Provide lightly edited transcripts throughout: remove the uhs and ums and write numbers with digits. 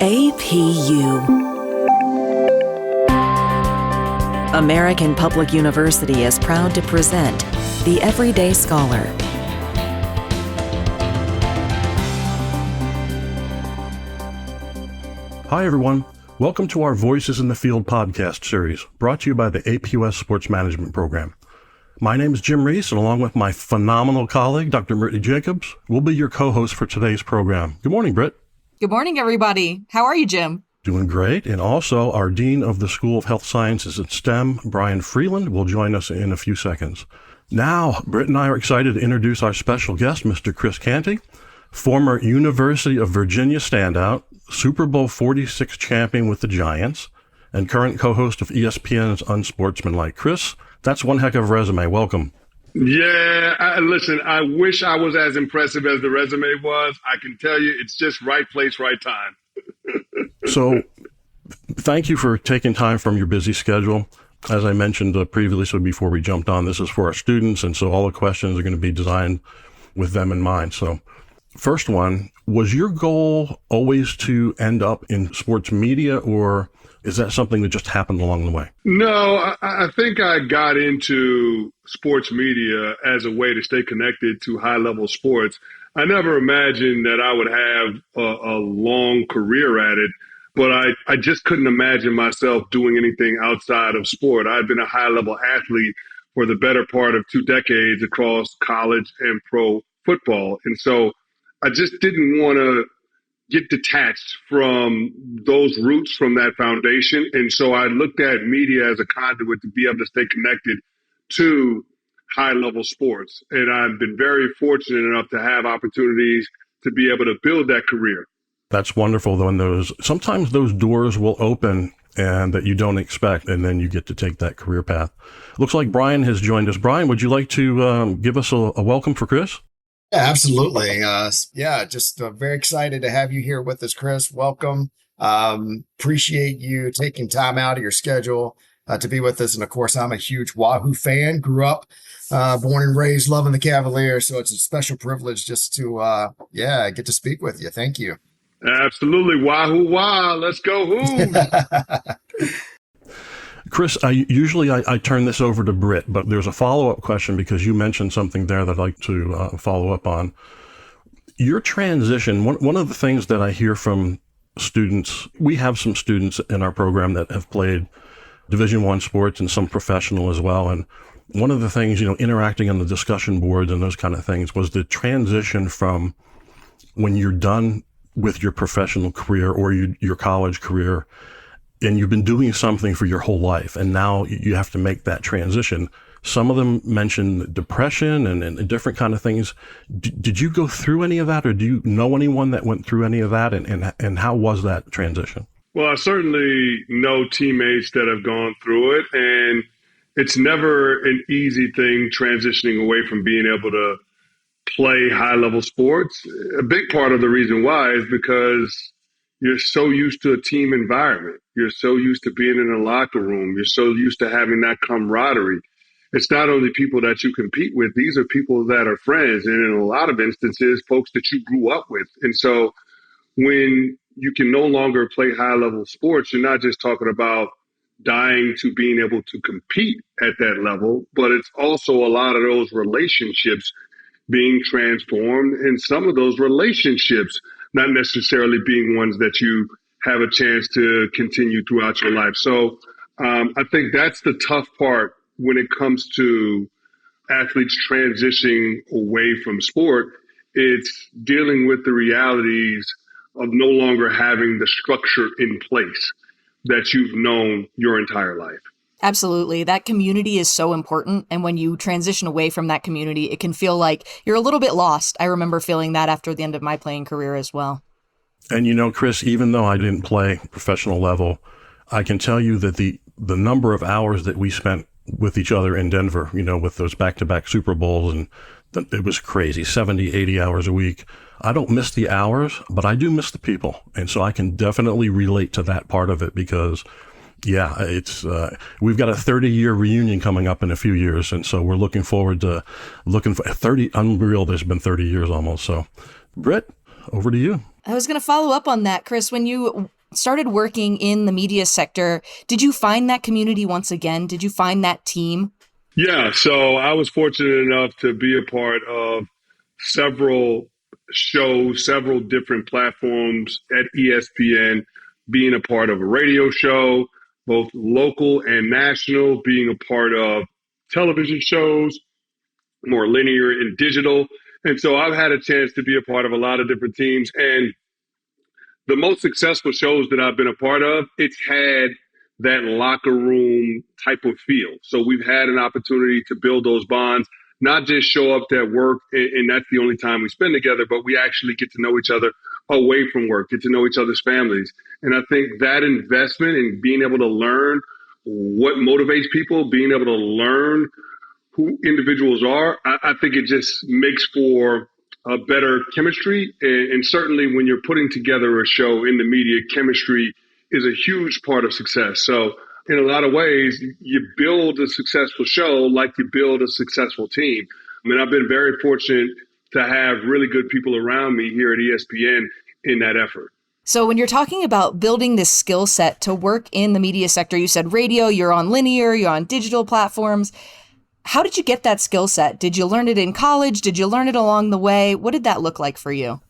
APU. American Public University is proud to present The Everyday Scholar. Hi, everyone. Welcome to our Voices in the Field podcast series, brought to you by the APUS Sports Management Program. My name is Jim Reese, and along with my phenomenal colleague, Dr. Brittany Jacobs, we'll be your co-host for today's program. Good morning, Britt. Good morning, everybody. How are you, Jim? Doing great. And also, our Dean of the School of Health Sciences and STEM, Brian Freeland, will join us in a few seconds. Now, Britt and I are excited to introduce our special guest, Mr. Chris Canty, former University of Virginia standout, Super Bowl 46 champion with the Giants, and current co-host of ESPN's Unsportsmanlike. Chris, that's one heck of a resume. Welcome. Yeah, listen, I wish I was as impressive as the resume was. I can tell you it's just right place, right time. So thank you for taking time from your busy schedule. As I mentioned previously before we jumped on, this is for our students, and so all the questions are going to be designed with them in mind. So first one, was your goal always to end up in sports media, or is that something that just happened along the way? No, I think I got into sports media as a way to stay connected to high-level sports. I never imagined that I would have a long career at it, but I just couldn't imagine myself doing anything outside of sport. I'd been a high-level athlete for the better part of 2 decades across college and pro football, and so I just didn't want to get detached from those roots, from that foundation. And so I looked at media as a conduit to be able to stay connected to high-level sports. And I've been very fortunate enough to have opportunities to be able to build that career. That's wonderful, though. And sometimes those doors will open and that you don't expect, and then you get to take that career path. Looks like Brian has joined us. Brian, would you like to give us a welcome for Chris? Yeah, absolutely. Just very excited to have you here with us, Chris. Welcome. Appreciate you taking time out of your schedule to be with us. And of course, I'm a huge Wahoo fan. Grew up, born and raised loving the Cavaliers. So it's a special privilege just to, get to speak with you. Thank you. Absolutely. Wahoo, wah. Let's go. Who? Chris, I turn this over to Britt, but there's a follow-up question because you mentioned something there that I'd like to follow up on. Your transition, one of the things that I hear from students, we have some students in our program that have played Division I sports and some professional as well. And one of the things, interacting on the discussion boards and those kind of things was the transition from when you're done with your professional career or your college career, and you've been doing something for your whole life, and now you have to make that transition. Some of them mention depression and different kind of things. Did you go through any of that, or do you know anyone that went through any of that, and how was that transition? Well, I certainly know teammates that have gone through it, and it's never an easy thing transitioning away from being able to play high-level sports. A big part of the reason why is because you're so used to a team environment. You're so used to being in a locker room. You're so used to having that camaraderie. It's not only people that you compete with. These are people that are friends. And in a lot of instances, folks that you grew up with. And so when you can no longer play high-level sports, you're not just talking about dying to being able to compete at that level, but it's also a lot of those relationships being transformed. And some of those relationships not necessarily being ones that you have a chance to continue throughout your life. So I think that's the tough part when it comes to athletes transitioning away from sport. It's dealing with the realities of no longer having the structure in place that you've known your entire life. Absolutely. That community is so important. And when you transition away from that community, it can feel like you're a little bit lost. I remember feeling that after the end of my playing career as well. And Chris, even though I didn't play professional level, I can tell you that the number of hours that we spent with each other in Denver, with those back-to-back Super Bowls, and it was crazy, 70, 80 hours a week. I don't miss the hours, but I do miss the people. And so I can definitely relate to that part of it because it's we've got a 30-year reunion coming up in a few years, and so we're looking for 30. Unreal, there's been 30 years almost. So, Britt, over to you. I was going to follow up on that, Chris. When you started working in the media sector, did you find that community once again? Did you find that team? Yeah, so I was fortunate enough to be a part of several shows, several different platforms at ESPN, being a part of a radio show, both local and national, being a part of television shows, more linear and digital. And so I've had a chance to be a part of a lot of different teams. And the most successful shows that I've been a part of, it's had that locker room type of feel. So we've had an opportunity to build those bonds, not just show up at work and that's the only time we spend together, but we actually get to know each other away from work, get to know each other's families. And I think that investment in being able to learn what motivates people, being able to learn who individuals are, I think it just makes for a better chemistry. And certainly when you're putting together a show in the media, chemistry is a huge part of success. So in a lot of ways, you build a successful show like you build a successful team. I mean, I've been very fortunate to have really good people around me here at ESPN in that effort. So when you're talking about building this skill set to work in the media sector, you said radio, you're on linear, you're on digital platforms. How did you get that skill set? Did you learn it in college? Did you learn it along the way? What did that look like for you?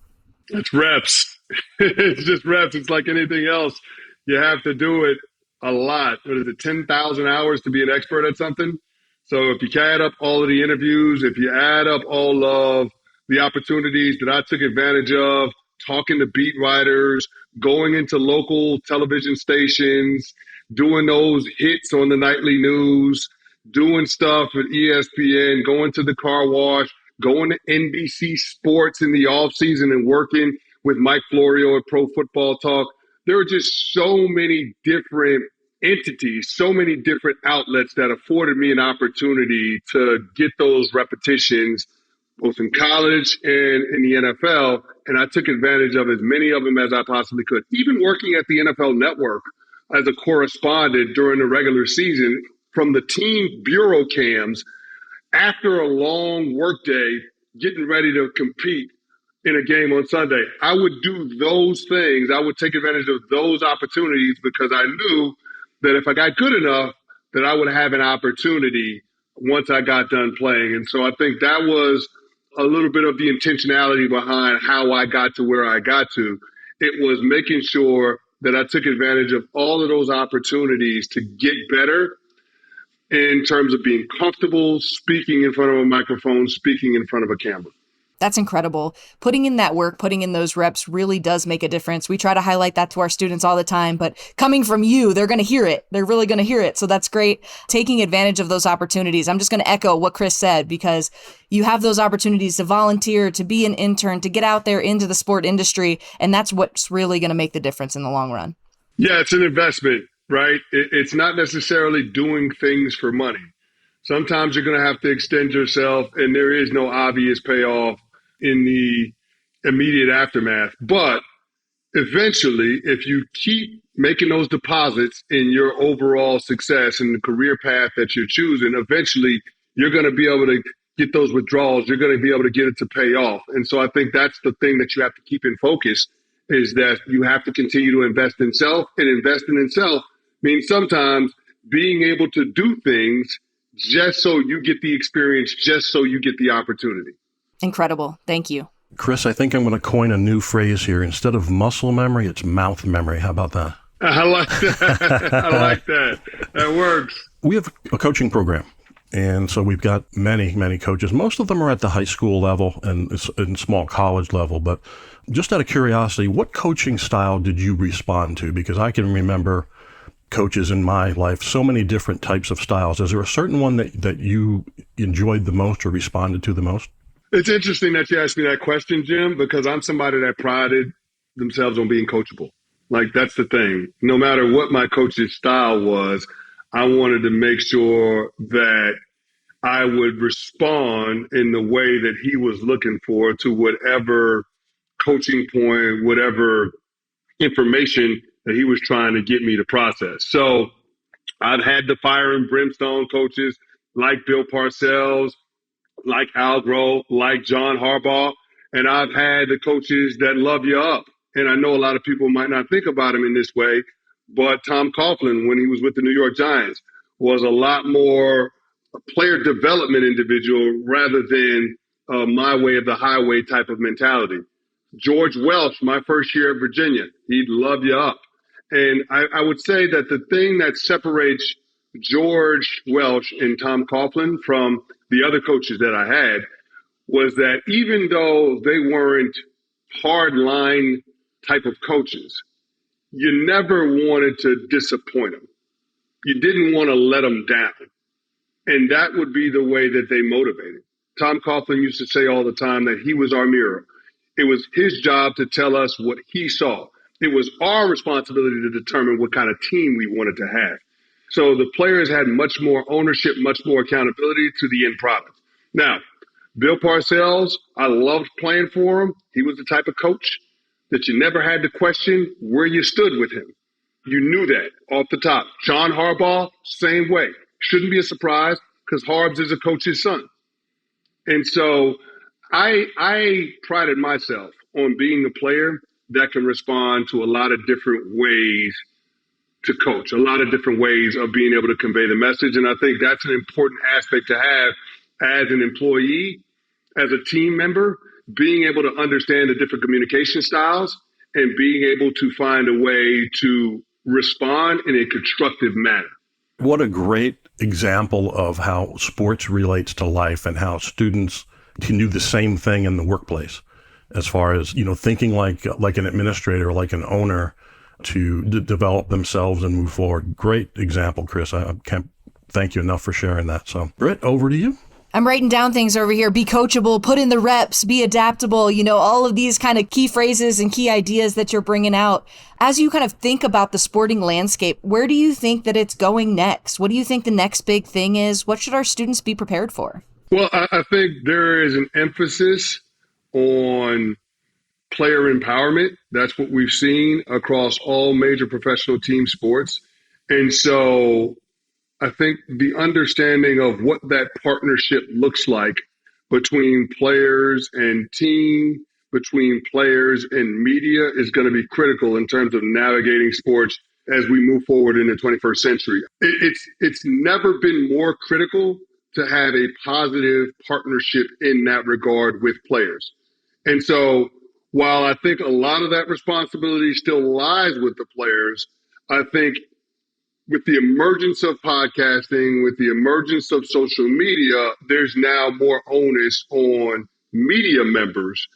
It's reps. It's just reps. It's like anything else. You have to do it a lot. What is it, 10,000 hours to be an expert at something? So if you add up all of the interviews, if you add up all of the opportunities that I took advantage of, talking to beat writers, going into local television stations, doing those hits on the nightly news, doing stuff at ESPN, going to the car wash, going to NBC Sports in the offseason and working with Mike Florio at Pro Football Talk. There are just so many different entities, so many different outlets that afforded me an opportunity to get those repetitions, both in college and in the NFL. And I took advantage of as many of them as I possibly could. Even working at the NFL Network as a correspondent during the regular season, from the team bureau cams, after a long workday, getting ready to compete in a game on Sunday, I would do those things. I would take advantage of those opportunities because I knew that if I got good enough, that I would have an opportunity once I got done playing. And so I think that was a little bit of the intentionality behind how I got to where I got to. It was making sure that I took advantage of all of those opportunities to get better in terms of being comfortable speaking in front of a microphone, speaking in front of a camera. That's incredible. Putting in that work, putting in those reps really does make a difference. We try to highlight that to our students all the time, but coming from you, they're going to hear it. They're really going to hear it. So that's great. Taking advantage of those opportunities. I'm just going to echo what Chris said, because you have those opportunities to volunteer, to be an intern, to get out there into the sport industry. And that's what's really going to make the difference in the long run. Yeah, it's an investment, right? It's not necessarily doing things for money. Sometimes you're going to have to extend yourself, and there is no obvious payoff in the immediate aftermath. But eventually, if you keep making those deposits in your overall success and the career path that you're choosing, eventually you're going to be able to get those withdrawals. You're going to be able to get it to pay off. And so I think that's the thing that you have to keep in focus, is that you have to continue to invest in self, and investing in self means sometimes being able to do things just so you get the experience, just so you get the opportunity. Incredible. Thank you. Chris, I think I'm going to coin a new phrase here. Instead of muscle memory, it's mouth memory. How about that? I like that. I like that. That works. We have a coaching program. And so we've got many, many coaches. Most of them are at the high school level and small college level. But just out of curiosity, what coaching style did you respond to? Because I can remember coaches in my life, so many different types of styles. Is there a certain one that you enjoyed the most or responded to the most? It's interesting that you asked me that question, Jim, because I'm somebody that prided themselves on being coachable. Like, that's the thing. No matter what my coach's style was, I wanted to make sure that I would respond in the way that he was looking for to whatever coaching point, whatever information that he was trying to get me to process. So I've had the fire and brimstone coaches like Bill Parcells, like Al Grove, like John Harbaugh. And I've had the coaches that love you up. And I know a lot of people might not think about him in this way, but Tom Coughlin, when he was with the New York Giants, was a lot more a player development individual rather than my way of the highway type of mentality. George Welsh, my first year at Virginia, he'd love you up. And I would say that the thing that separates George Welsh and Tom Coughlin from the other coaches that I had was that even though they weren't hard line type of coaches, you never wanted to disappoint them. You didn't want to let them down. And that would be the way that they motivated. Tom Coughlin used to say all the time that he was our mirror. It was his job to tell us what he saw. It was our responsibility to determine what kind of team we wanted to have. So the players had much more ownership, much more accountability to the end product. Now, Bill Parcells, I loved playing for him. He was the type of coach that you never had to question where you stood with him. You knew that off the top. John Harbaugh, same way. Shouldn't be a surprise because Harbs is a coach's son. And so I prided myself on being a player that can respond to a lot of different ways to coach, a lot of different ways of being able to convey the message. And I think that's an important aspect to have as an employee, as a team member, being able to understand the different communication styles and being able to find a way to respond in a constructive manner. What a great example of how sports relates to life and how students can do the same thing in the workplace as far as, thinking like an administrator, like an owner to develop themselves and move forward. Great example, Chris. I can't thank you enough for sharing that. So, Britt, over to you. I'm writing down things over here. Be coachable, put in the reps, be adaptable, all of these kind of key phrases and key ideas that you're bringing out. As you kind of think about the sporting landscape, where do you think that it's going next? What do you think the next big thing is? What should our students be prepared for? Well, I think there is an emphasis on player empowerment. That's what we've seen across all major professional team sports. And so I think the understanding of what that partnership looks like between players and team, between players and media is going to be critical in terms of navigating sports as we move forward in the 21st century. It's never been more critical to have a positive partnership in that regard with players. And so while I think a lot of that responsibility still lies with the players, I think with the emergence of podcasting, with the emergence of social media, there's now more onus on media members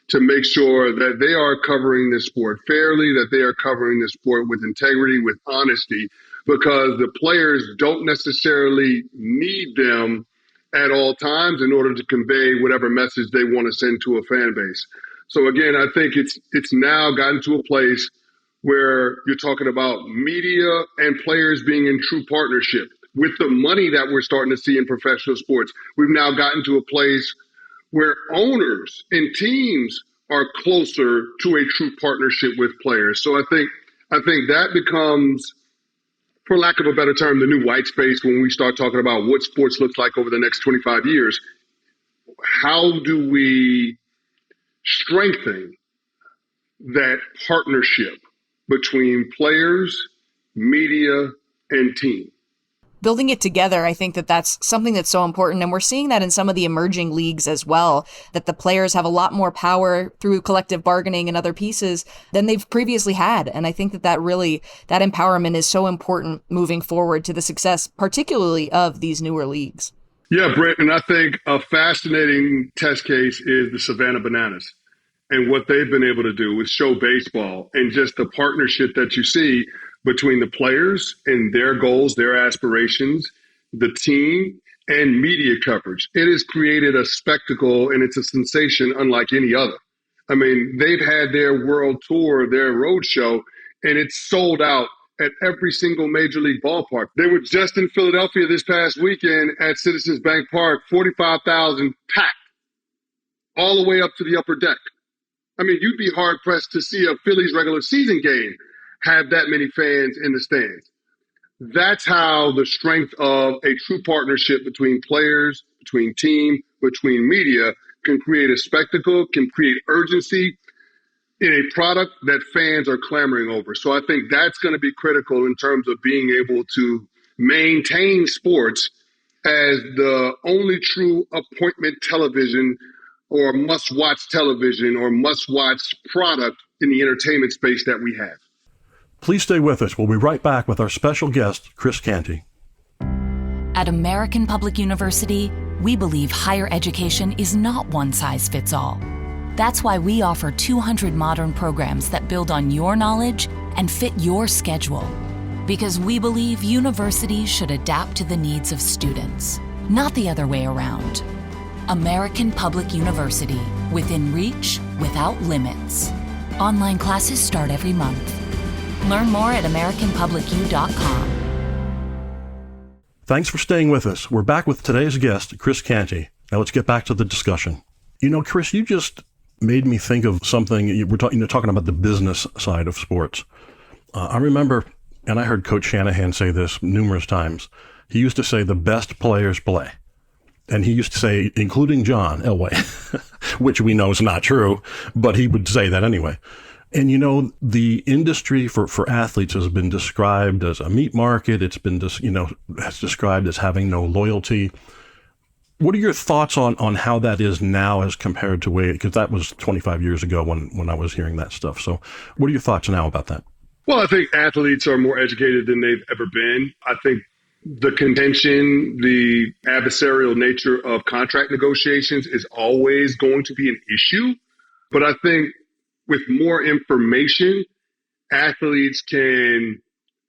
to make sure that they are covering this sport fairly, that they are covering this sport with integrity, with honesty, because the players don't necessarily need them at all times in order to convey whatever message they want to send to a fan base. So again, I think it's now gotten to a place where you're talking about media and players being in true partnership. With the money that we're starting to see in professional sports, we've now gotten to a place where owners and teams are closer to a true partnership with players. So I think that becomes, for lack of a better term, the new white space when we start talking about what sports looks like over the next 25 years. How do we strengthen that partnership between players, media, and team? Building it together, I think that that's something that's so important. And we're seeing that in some of the emerging leagues as well, that the players have a lot more power through collective bargaining and other pieces than they've previously had. And I think that empowerment is so important moving forward to the success, particularly of these newer leagues. Yeah, Britt, and I think a fascinating test case is the Savannah Bananas. And what they've been able to do is show baseball and just the partnership that you see between the players and their goals, their aspirations, the team, and media coverage. It has created a spectacle, and it's a sensation unlike any other. I mean, they've had their world tour, their road show, and it's sold out at every single major league ballpark. They were just in Philadelphia this past weekend at Citizens Bank Park, 45,000 packed all the way up to the upper deck. I mean, you'd be hard-pressed to see a Phillies regular season game have that many fans in the stands. That's how the strength of a true partnership between players, between team, between media can create a spectacle, can create urgency in a product that fans are clamoring over. So I think that's going to be critical in terms of being able to maintain sports as the only true appointment television or must-watch television or must-watch product in the entertainment space that we have. Please stay with us. We'll be right back with our special guest, Chris Canty. At American Public University, we believe higher education is not one size fits all. That's why we offer 200 modern programs that build on your knowledge and fit your schedule. Because we believe universities should adapt to the needs of students, not the other way around. American Public University, within reach, without limits. Online classes start every month. Learn more at AmericanPublicU.com. Thanks for staying with us. We're back with today's guest, Chris Canty. Now let's get back to the discussion. You know, Chris, you just made me think of something. We're talking about the business side of sports. I remember, and I heard Coach Shanahan say this numerous times, he used to say the best players play. And he used to say, including John Elway, which we know is not true, but he would say that anyway. And, you know, the industry for athletes has been described as a meat market. It's been, has described as having no loyalty. What are your thoughts on how that is now as compared to because that was 25 years ago when I was hearing that stuff. So what are your thoughts now about that? Well, I think athletes are more educated than they've ever been. I think the contention, the adversarial nature of contract negotiations is always going to be an issue. But I think with more information, athletes can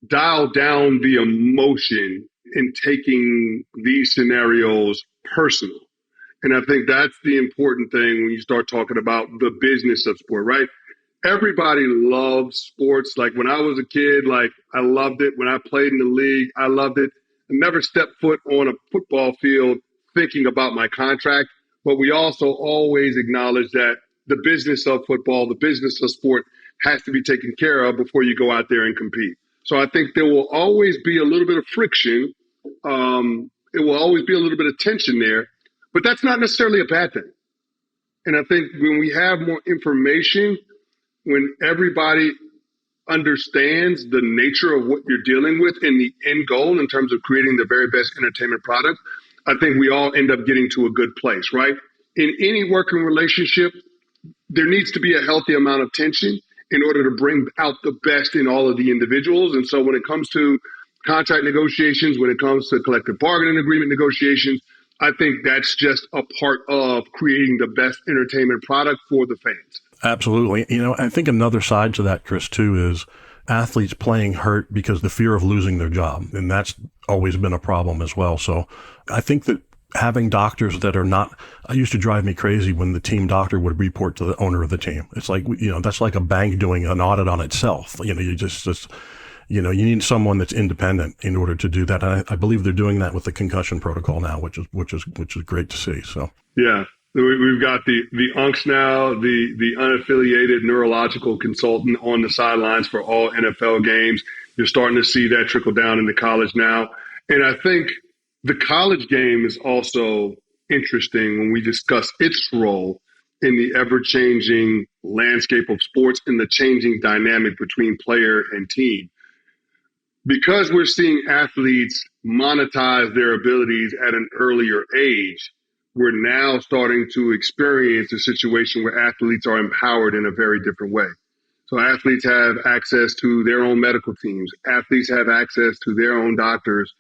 dial down the emotion in taking these scenarios personal. And I think that's the important thing when you start talking about the business of sport, right? Everybody loves sports. Like when I was a kid, I loved it. When I played in the league, I loved it. I never stepped foot on a football field thinking about my contract. But we also always acknowledge that the business of football, the business of sport has to be taken care of before you go out there and compete. So I think there will always be a little bit of friction. It will always be a little bit of tension there, but that's not necessarily a bad thing. And I think when we have more information, when everybody understands the nature of what you're dealing with and the end goal in terms of creating the very best entertainment product, I think we all end up getting to a good place, right? In any working relationship, there needs to be a healthy amount of tension in order to bring out the best in all of the individuals. And so when it comes to contract negotiations, when it comes to collective bargaining agreement negotiations, I think that's just a part of creating the best entertainment product for the fans. Absolutely. You know, I think another side to that, Chris, too, is athletes playing hurt because the fear of losing their job. And that's always been a problem as well. So I think that having doctors that are not, it used to drive me crazy when the team doctor would report to the owner of the team. It's like, that's like a bank doing an audit on itself. You need someone that's independent in order to do that. And I believe they're doing that with the concussion protocol now, which is great to see. So, yeah. We've got the UNCs now, the unaffiliated neurological consultant on the sidelines for all NFL games. You're starting to see that trickle down into college now. And I think the college game is also interesting when we discuss its role in the ever-changing landscape of sports and the changing dynamic between player and team. Because we're seeing athletes monetize their abilities at an earlier age, we're now starting to experience a situation where athletes are empowered in a very different way. So athletes have access to their own medical teams. Athletes have access to their own doctors.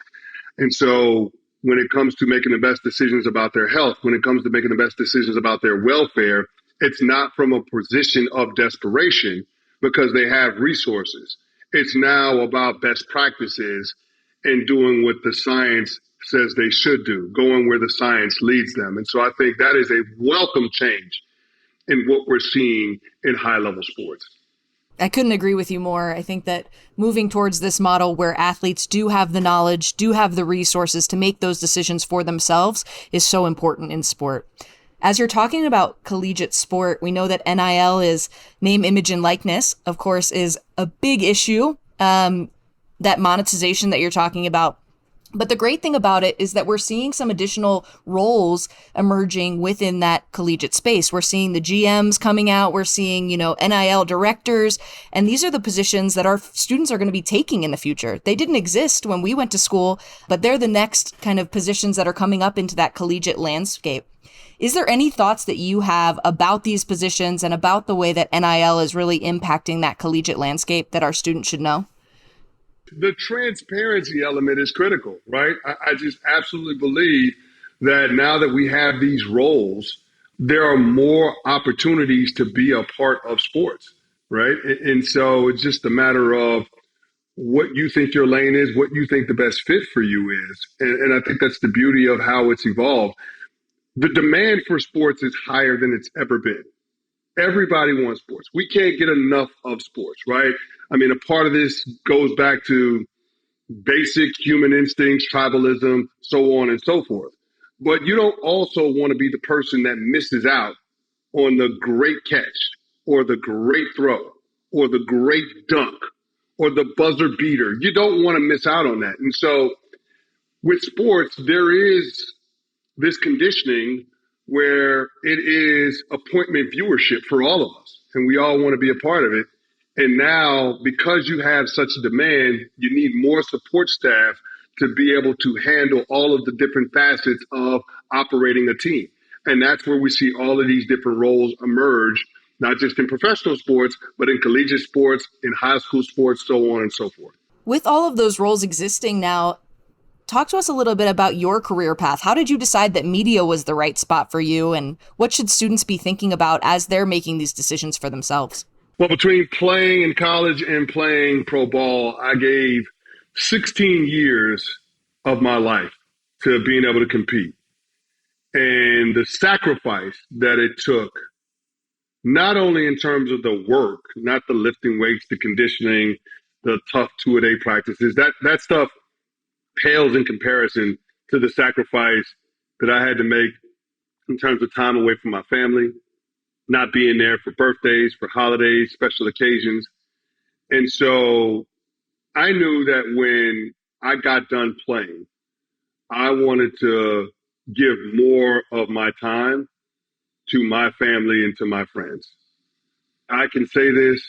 And so when it comes to making the best decisions about their health, when it comes to making the best decisions about their welfare, it's not from a position of desperation because they have resources. It's now about best practices and doing what the science says they should do, going where the science leads them. And so I think that is a welcome change in what we're seeing in high-level sports. I couldn't agree with you more. I think that moving towards this model where athletes do have the knowledge, do have the resources to make those decisions for themselves is so important in sport. As you're talking about collegiate sport, we know that NIL is name, image, and likeness, of course, is a big issue. That monetization that you're talking about But the great thing about it is that we're seeing some additional roles emerging within that collegiate space. We're seeing the GMs coming out. We're seeing, NIL directors. And these are the positions that our students are going to be taking in the future. They didn't exist when we went to school, but they're the next kind of positions that are coming up into that collegiate landscape. Is there any thoughts that you have about these positions and about the way that NIL is really impacting that collegiate landscape that our students should know? The transparency element is critical, right? I just absolutely believe that now that we have these roles, there are more opportunities to be a part of sports, right? And so it's just a matter of what you think your lane is, what you think the best fit for you is. And I think that's the beauty of how it's evolved. The demand for sports is higher than it's ever been. Everybody wants sports. We can't get enough of sports, right? I mean, a part of this goes back to basic human instincts, tribalism, so on and so forth. But you don't also want to be the person that misses out on the great catch or the great throw or the great dunk or the buzzer beater. You don't want to miss out on that. And so with sports, there is this conditioning where it is appointment viewership for all of us, and we all want to be a part of it. And now, because you have such a demand, you need more support staff to be able to handle all of the different facets of operating a team. And that's where we see all of these different roles emerge, not just in professional sports, but in collegiate sports, in high school sports, so on and so forth. With all of those roles existing now, talk to us a little bit about your career path. How did you decide that media was the right spot for you, and what should students be thinking about as they're making these decisions for themselves? Well, between playing in college and playing pro ball, I gave 16 years of my life to being able to compete. And the sacrifice that it took, not only in terms of the work, not the lifting weights, the conditioning, the tough two-a-day practices, that stuff pales in comparison to the sacrifice that I had to make in terms of time away from my family, not being there for birthdays, for holidays, special occasions. And so I knew that when I got done playing, I wanted to give more of my time to my family and to my friends. I can say this,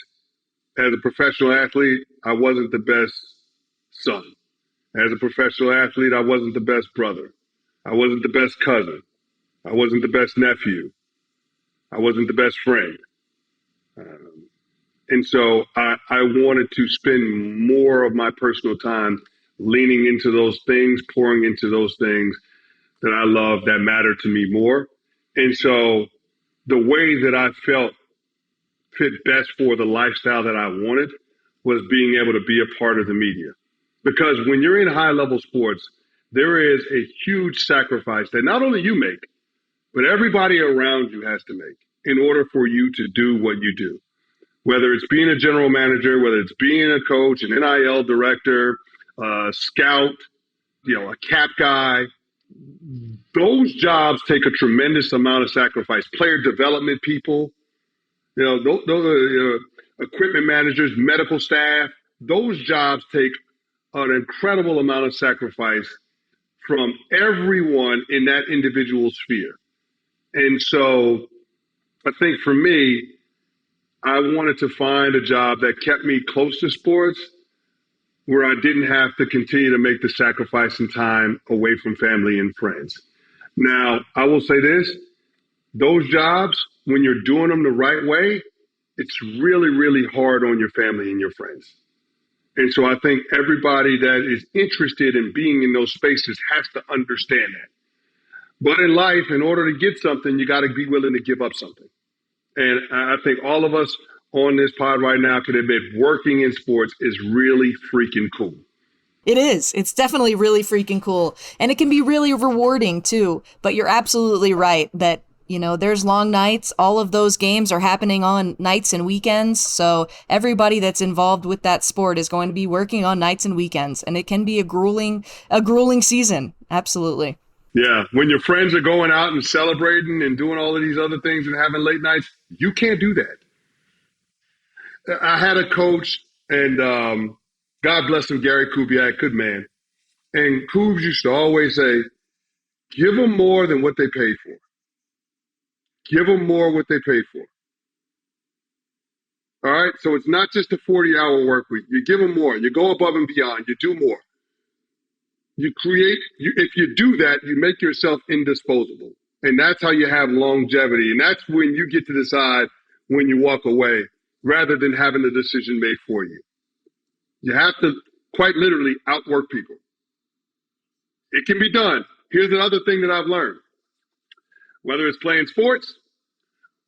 as a professional athlete, I wasn't the best son. As a professional athlete, I wasn't the best brother. I wasn't the best cousin. I wasn't the best nephew. I wasn't the best friend. And so I wanted to spend more of my personal time leaning into those things, pouring into those things that I love, that matter to me more. And so the way that I felt fit best for the lifestyle that I wanted was being able to be a part of the media. Because when you're in high-level sports, there is a huge sacrifice that not only you make, but everybody around you has to make in order for you to do what you do. Whether it's being a general manager, whether it's being a coach, an NIL director, a scout, a cap guy, those jobs take a tremendous amount of sacrifice. Player development people, those equipment managers, medical staff, those jobs take an incredible amount of sacrifice from everyone in that individual sphere. And so I think for me, I wanted to find a job that kept me close to sports, where I didn't have to continue to make the sacrifice and time away from family and friends. Now, I will say this, those jobs, when you're doing them the right way, it's really, really hard on your family and your friends. And so I think everybody that is interested in being in those spaces has to understand that. But in life, in order to get something, you got to be willing to give up something. And I think all of us on this pod right now can admit working in sports is really freaking cool. It is. It's definitely really freaking cool. And it can be really rewarding too. But you're absolutely right that, there's long nights. All of those games are happening on nights and weekends. So everybody that's involved with that sport is going to be working on nights and weekends. And it can be a grueling season. Absolutely. Yeah. When your friends are going out and celebrating and doing all of these other things and having late nights, you can't do that. I had a coach, and God bless him, Gary Kubiak, good man. And Coombs used to always say, give them more than what they paid for. Give them more what they paid for. All right? So it's not just a 40-hour work week. You give them more. You go above and beyond. You do more. If you do that, you make yourself indisposable. And that's how you have longevity. And that's when you get to decide when you walk away rather than having the decision made for you. You have to quite literally outwork people. It can be done. Here's another thing that I've learned. Whether it's playing sports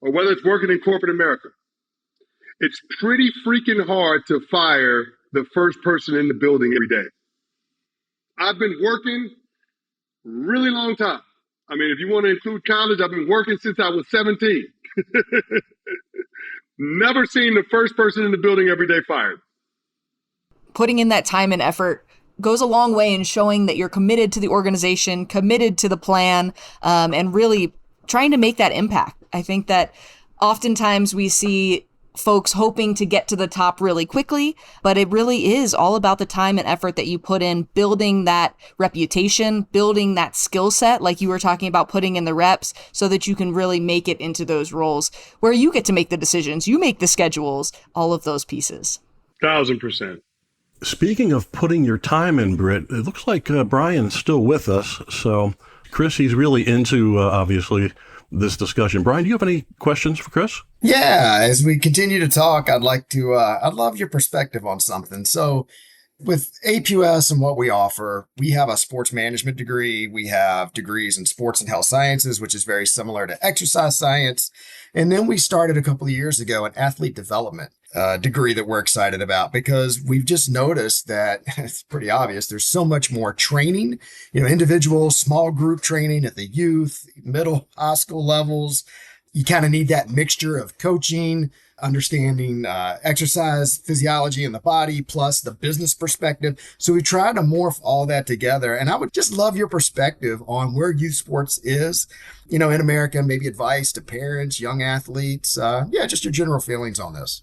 or whether it's working in corporate America, it's pretty freaking hard to fire the first person in the building every day. I've been working a really long time. I mean, if you want to include college, I've been working since I was 17. Never seen the first person in the building every day fired. Putting in that time and effort goes a long way in showing that you're committed to the organization, committed to the plan, and really trying to make that impact. I think that oftentimes we see folks hoping to get to the top really quickly, but it really is all about the time and effort that you put in building that reputation, building that skill set, like you were talking about, putting in the reps so that you can really make it into those roles where you get to make the decisions, you make the schedules, all of those pieces. 1,000%. Speaking of putting your time in, Britt, it looks like Brian's still with us. So, Chris, he's really into, obviously, this discussion. Brian, do you have any questions for Chris? Yeah, as we continue to talk, I'd love your perspective on something. So with APUS and what we offer, we have a sports management degree. We have degrees in sports and health sciences, which is very similar to exercise science. And then we started a couple of years ago an athlete development degree that we're excited about because we've just noticed that it's pretty obvious. There's so much more training, individual, small group training at the youth, middle, high school levels. You kind of need that mixture of coaching, understanding exercise, physiology in the body, plus the business perspective. So we try to morph all that together. And I would just love your perspective on where youth sports is, in America, maybe advice to parents, young athletes. Just your general feelings on this.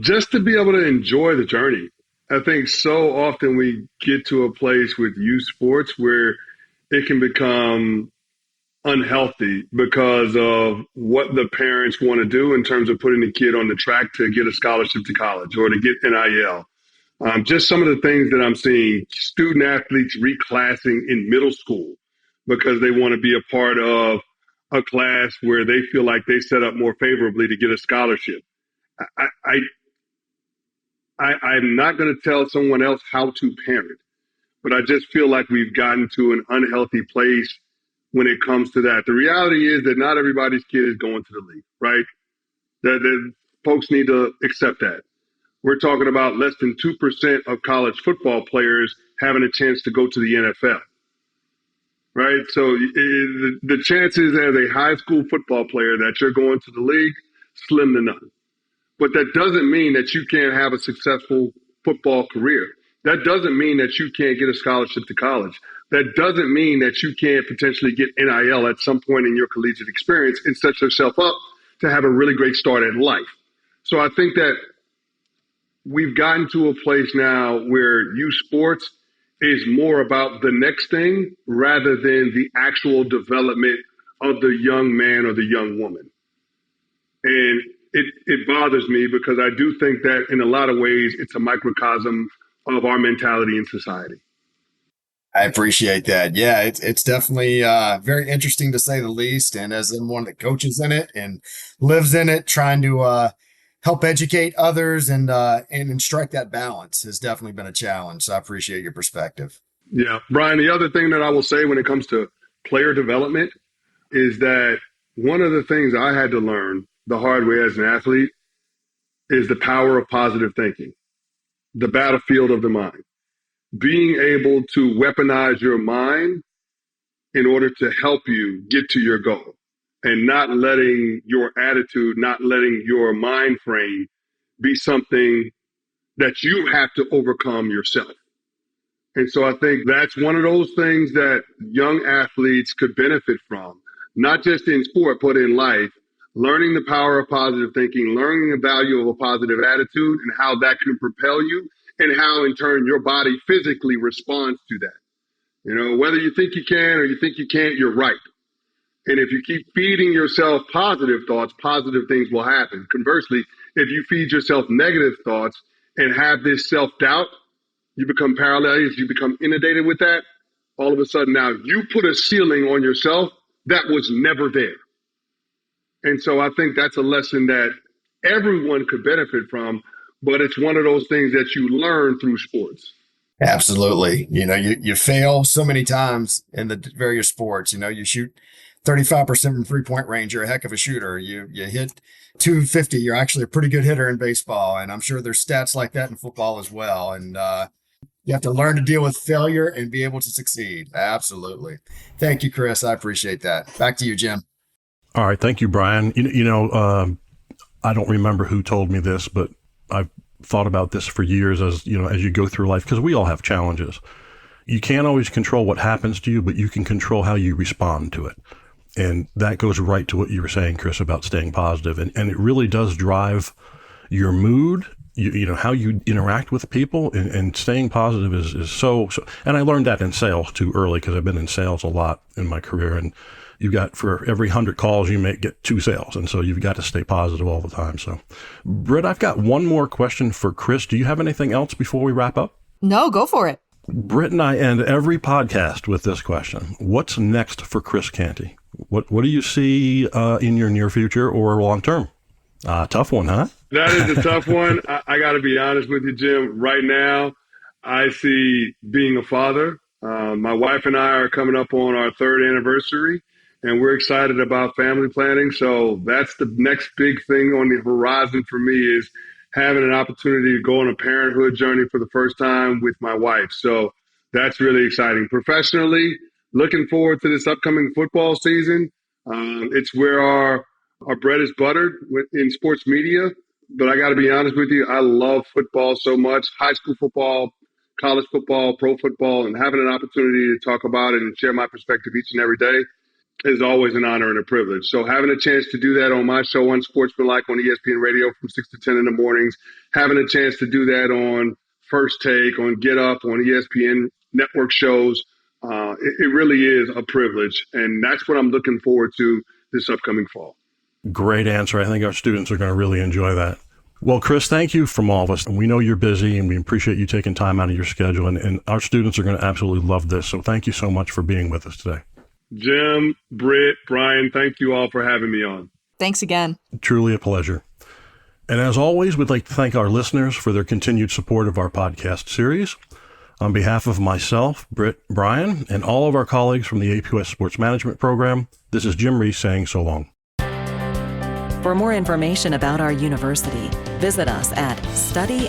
Just to be able to enjoy the journey. I think so often we get to a place with youth sports where it can become unhealthy because of what the parents want to do in terms of putting the kid on the track to get a scholarship to college or to get NIL. Just some of the things that I'm seeing, student athletes reclassing in middle school because they want to be a part of a class where they feel like they set up more favorably to get a scholarship. I'm not going to tell someone else how to parent, but I just feel like we've gotten to an unhealthy place when it comes to that. The reality is that not everybody's kid is going to the league, right? That folks need to accept that. We're talking about less than 2% of college football players having a chance to go to the NFL, right? So the chances as a high school football player that you're going to the league, slim to none. But that doesn't mean that you can't have a successful football career. That doesn't mean that you can't get a scholarship to college. That doesn't mean that you can't potentially get NIL at some point in your collegiate experience and set yourself up to have a really great start at life. So I think that we've gotten to a place now where youth sports is more about the next thing rather than the actual development of the young man or the young woman. And it bothers me because I do think that in a lot of ways, it's a microcosm of our mentality in society. I appreciate that. Yeah, it's definitely very interesting to say the least. And as someone that coaches in it and lives in it, trying to help educate others and strike that balance has definitely been a challenge. So I appreciate your perspective. Yeah, Brian, the other thing that I will say when it comes to player development is that one of the things I had to learn the hard way as an athlete is the power of positive thinking, the battlefield of the mind. Being able to weaponize your mind in order to help you get to your goal and not letting your attitude, not letting your mind frame be something that you have to overcome yourself. And so I think that's one of those things that young athletes could benefit from, not just in sport, but in life, learning the power of positive thinking, learning the value of a positive attitude and how that can propel you and how in turn your body physically responds to that. You know, whether you think you can or you think you can't, you're right. And if you keep feeding yourself positive thoughts, positive things will happen. Conversely, if you feed yourself negative thoughts and have this self-doubt, you become paralyzed, you become inundated with that. All of a sudden now you put a ceiling on yourself that was never there. And so I think that's a lesson that everyone could benefit from, but it's one of those things that you learn through sports. Absolutely. You know, you fail so many times in the various sports. You know, you shoot 35% from 3-point range, you're a heck of a shooter. You hit 250, you're actually a pretty good hitter in baseball. And I'm sure there's stats like that in football as well. And you have to learn to deal with failure and be able to succeed. Absolutely. Thank you, Chris. I appreciate that. Back to you, Jim. All right. Thank you, Brian. I don't remember who told me this, but I've thought about this for years as you go through life, because we all have challenges. You can't always control what happens to you, but you can control how you respond to it. And that goes right to what you were saying, Chris, about staying positive. And it really does drive your mood, how you interact with people, and staying positive is so. And I learned that in sales too early, because I've been in sales a lot in my career. And you've got, for every 100 calls, you may get 2 sales. And so you've got to stay positive all the time. So, Britt, I've got one more question for Chris. Do you have anything else before we wrap up? No, go for it. Britt and I end every podcast with this question. What's next for Chris Canty? What do you see in your near future or long term? Tough one, huh? That is a tough one. I got to be honest with you, Jim. Right now, I see being a father. My wife and I are coming up on our 3rd anniversary, and we're excited about family planning. So that's the next big thing on the horizon for me, is having an opportunity to go on a parenthood journey for the first time with my wife. So that's really exciting. Professionally, looking forward to this upcoming football season. It's where our bread is buttered in sports media. But I got to be honest with you, I love football so much. High school football, college football, pro football, and having an opportunity to talk about it and share my perspective each and every day is always an honor and a privilege. So having a chance to do that on my show, Unsportsmanlike, on ESPN Radio from 6 to 10 in the mornings, having a chance to do that on First Take, on Get Up, on ESPN network shows, it really is a privilege. And that's what I'm looking forward to this upcoming fall. Great answer. I think our students are going to really enjoy that. Well, Chris, thank you from all of us. And we know you're busy, and we appreciate you taking time out of your schedule. And our students are going to absolutely love this. So thank you so much for being with us today. Jim, Britt, Brian, thank you all for having me on. Thanks again. Truly a pleasure. And as always, we'd like to thank our listeners for their continued support of our podcast series. On behalf of myself, Britt, Brian, and all of our colleagues from the APUS Sports Management Program, this is Jim Reese saying so long. For more information about our university, visit us at studyatapu.com.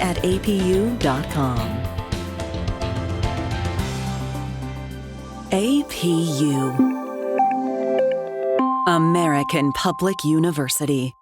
APU, American Public University.